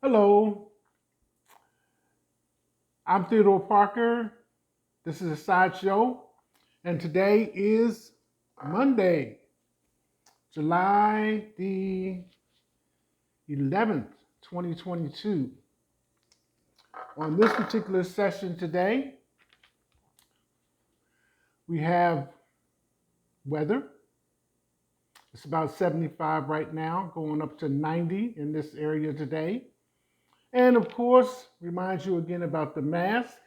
Hello, I'm Theodore Parker. This is a sideshow, and today is Monday, July the 11th, 2022. On this particular session today, we have weather. It's about 75 right now, going up to 90 in this area today. And of course, remind you again about the mask.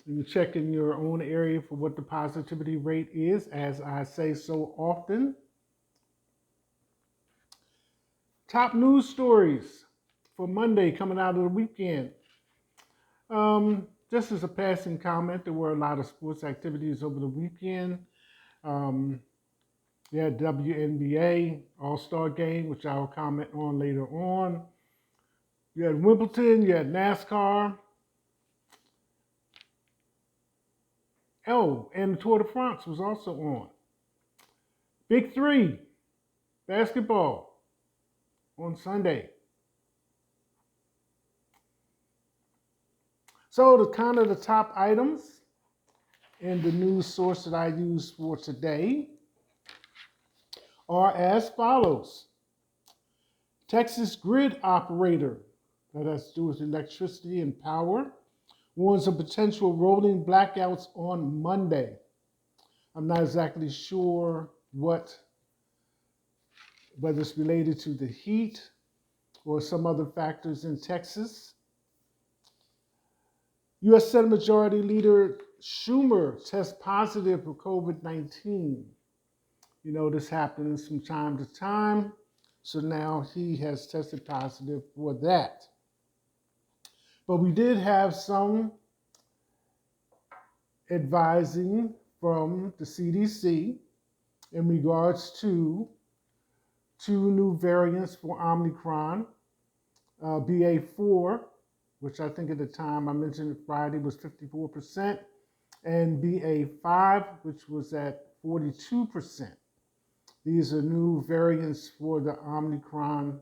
You check in your own area for what the positivity rate is, as I say so often. Top news stories for Monday coming out of the weekend. Just as a passing comment, there were a lot of sports activities over the weekend. Um, you had WNBA All-Star Game, which I'll comment on later on. You had Wimbledon, you had NASCAR. Oh, and the Tour de France was also on. Big Three, basketball on Sunday. So the kind of the top items in the news source that I use for today are as follows. Texas grid operator, that has to do with electricity and power, warns of potential rolling blackouts on Monday. I'm not exactly sure whether it's related to the heat or some other factors in Texas. U.S. Senate Majority Leader Schumer tests positive for COVID-19. You know, this happens from time to time. So now he has tested positive for that. But we did have some advising from the CDC in regards to two new variants for Omicron, BA4, which I think at the time I mentioned Friday was 54%, and BA5, which was at 42%. These are new variants for the Omicron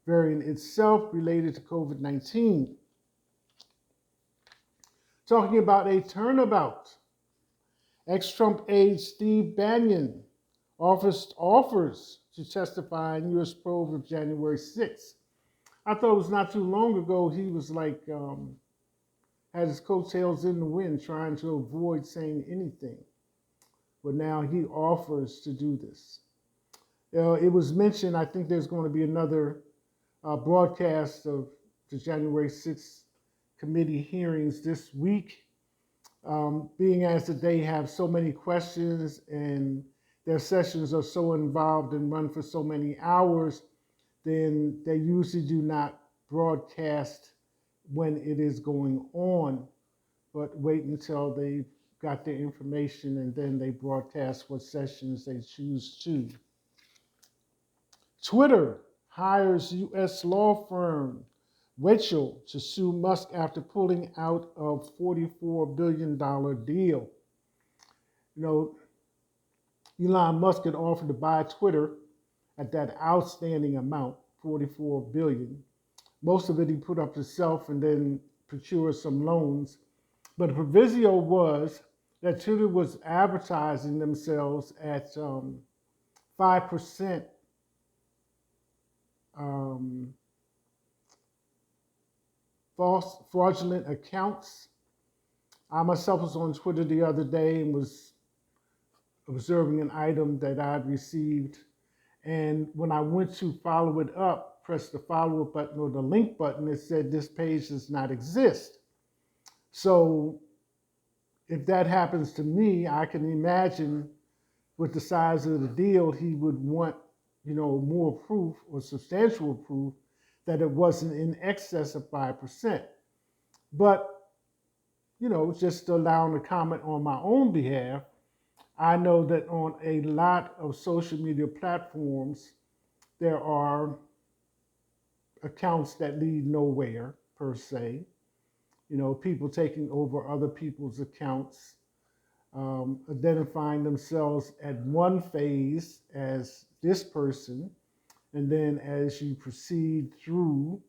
variant itself related to COVID-19. Talking about a turnabout, ex-Trump aide Steve Bannon offers to testify in U.S. probe of January 6th. I thought it was not too long ago he was had his coattails in the wind trying to avoid saying anything. But now he offers to do this. It was mentioned, I think there's going to be another broadcast of the January 6th committee hearings this week, being as that they have so many questions and their sessions are so involved and run for so many hours, then they usually do not broadcast when it is going on, but wait until they've got their information and then they broadcast what sessions they choose to. Twitter hires U.S. law firm Rachel to sue Musk after pulling out of $44 billion deal. You know, Elon Musk had offered to buy Twitter at that outstanding amount, $44 billion. Most of it he put up himself and then procured some loans. But the proviso was that Twitter was advertising themselves at 5% false, fraudulent accounts. I myself was on Twitter the other day and was observing an item that I'd received. And when I went to follow it up, press the follow up button or the link button, it said this page does not exist. So if that happens to me, I can imagine with the size of the deal, he would want, more proof or substantial proof that it wasn't in excess of 5%. But, just allowing to comment on my own behalf, I know that on a lot of social media platforms, there are accounts that lead nowhere per se. People taking over other people's accounts, identifying themselves at one phase as this person, And then as you proceed through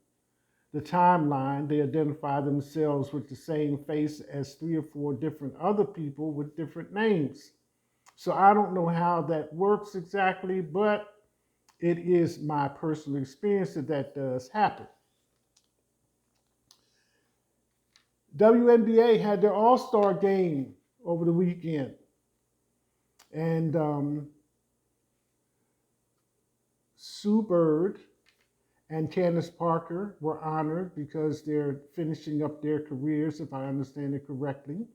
the timeline, they identify themselves with the same face as 3 or 4 different other people with different names. So I don't know how that works exactly, but it is my personal experience that that does happen. WNBA had their All-Star game over the weekend. And Sue Bird and Candace Parker were honored because they're finishing up their careers, if I understand it correctly.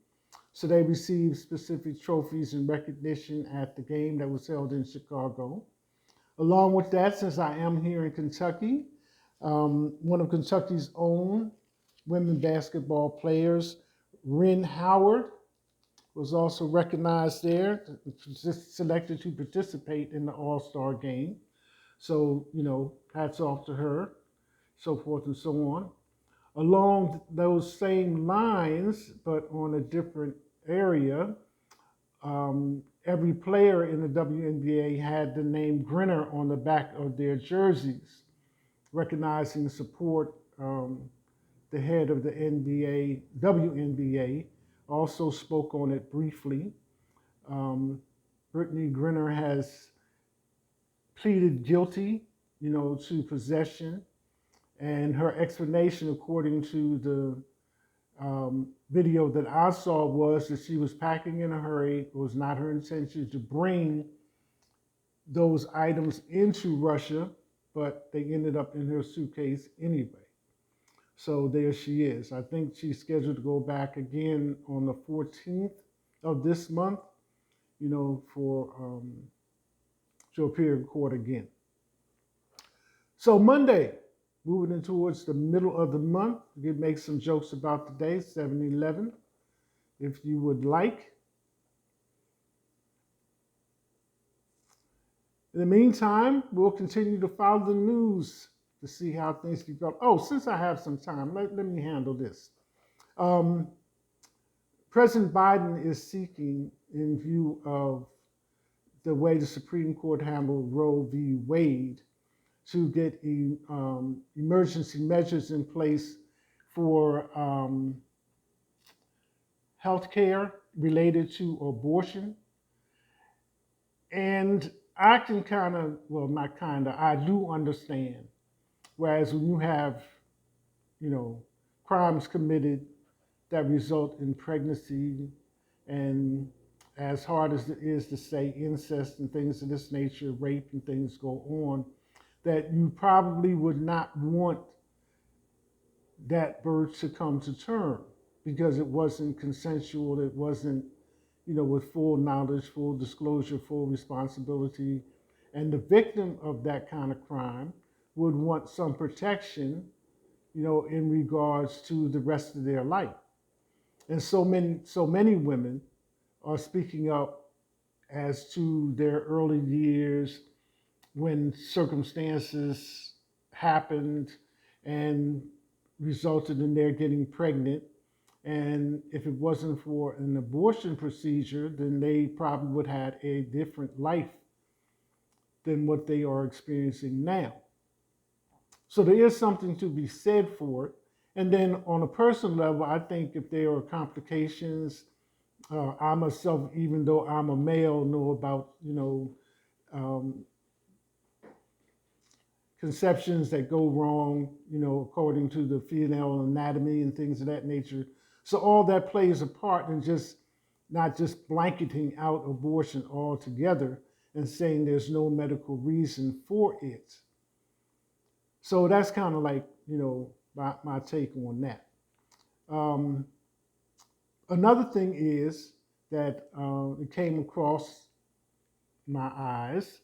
So they received specific trophies and recognition at the game that was held in Chicago. Along with that, since I am here in Kentucky, one of Kentucky's own women basketball players, Ren Howard, was also recognized there, selected to participate in the All-Star game. So, hats off to her, so forth and so on. Along those same lines, but on a different area, every player in the WNBA had the name Grinner on the back of their jerseys, recognizing support. The head of the NBA, WNBA, also spoke on it briefly. Brittany Grinner has pleaded guilty, to possession. And her explanation, according to the video that I saw, was that she was packing in a hurry. It was not her intention to bring those items into Russia, but they ended up in her suitcase anyway. So there she is. I think she's scheduled to go back again on the 14th of this month, for to appear in court again. So Monday, moving in towards the middle of the month, we could make some jokes about the day, 7-11, if you would like. In the meantime, we'll continue to follow the news to see how things develop. Oh, since I have some time, let me handle this. President Biden is seeking, in view of the way the Supreme Court handled Roe v. Wade, to get emergency measures in place for health care related to abortion. And I can I do understand. Whereas when you have, crimes committed that result in pregnancy, and as hard as it is to say incest and things of this nature, rape and things go on, that you probably would not want that birth to come to term because it wasn't consensual, it wasn't, with full knowledge, full disclosure, full responsibility. And the victim of that kind of crime would want some protection, in regards to the rest of their life. And so many women are speaking up as to their early years when circumstances happened and resulted in their getting pregnant. And if it wasn't for an abortion procedure, then they probably would have had a different life than what they are experiencing now. So there is something to be said for it. And then on a personal level, I think if there are complications, I myself, even though I'm a male, know about, conceptions that go wrong, according to the female anatomy and things of that nature. So all that plays a part in not just blanketing out abortion altogether and saying there's no medical reason for it. So that's kind of like, my take on that. Another thing is that it came across my eyes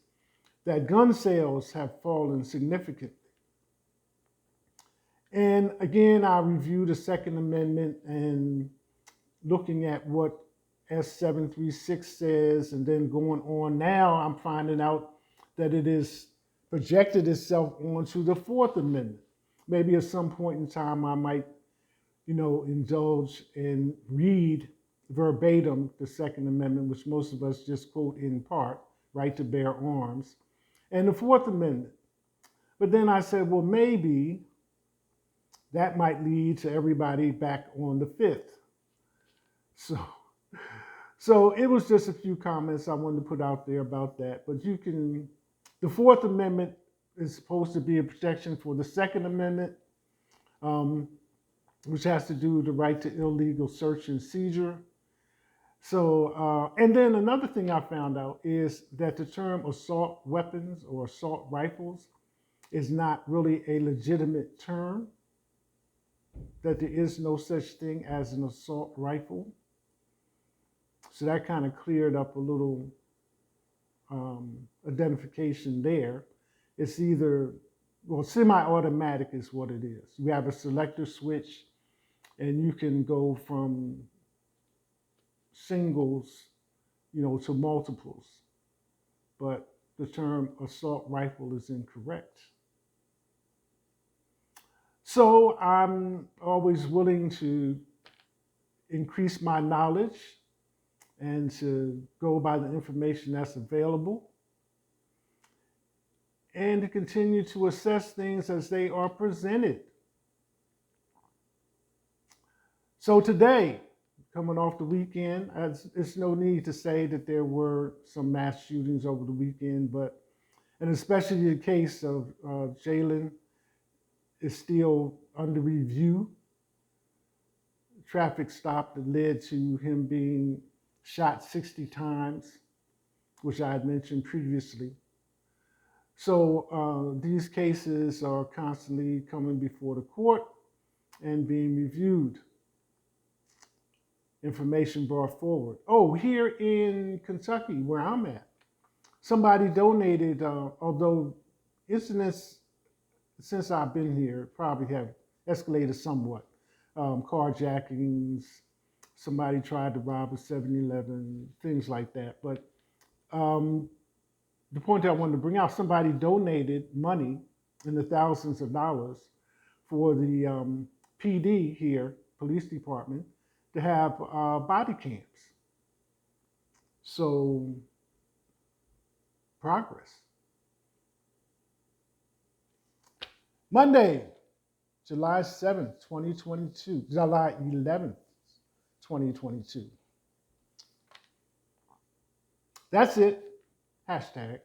that gun sales have fallen significantly. And again, I reviewed the Second Amendment and looking at what S736 says, and then going on now, I'm finding out that it is projected itself onto the Fourth Amendment. Maybe at some point in time, I might, indulge and read verbatim the Second Amendment, which most of us just quote in part, right to bear arms. And the Fourth Amendment, But then I said, well, maybe that might lead to everybody back on the 5th. So, so it was just a few comments I wanted to put out there about that. But the Fourth Amendment is supposed to be a protection for the Second Amendment, um, which has to do with the right to illegal search and seizure. So, and then another thing I found out is that the term assault weapons or assault rifles is not really a legitimate term, that there is no such thing as an assault rifle. So that kind of cleared up a little identification there. It's either, well, semi-automatic is what it is. You have a selector switch and you can go from singles, to multiples. But the term assault rifle is incorrect. So I'm always willing to increase my knowledge and to go by the information that's available and to continue to assess things as they are presented. So today, coming off the weekend, it's no need to say that there were some mass shootings over the weekend, and especially the case of Jalen is still under review. Traffic stop that led to him being shot 60 times, which I had mentioned previously. So these cases are constantly coming before the court and being reviewed. Information brought forward. Oh, here in Kentucky, where I'm at, somebody donated, although incidents since I've been here probably have escalated somewhat. Carjackings, somebody tried to rob a 7-Eleven, things like that. But the point that I wanted to bring out, somebody donated money in the thousands of dollars for the PD here, police department, to have body cams. So, progress. Monday, July 7th, 2022, July 11th, 2022. That's it. Hashtag.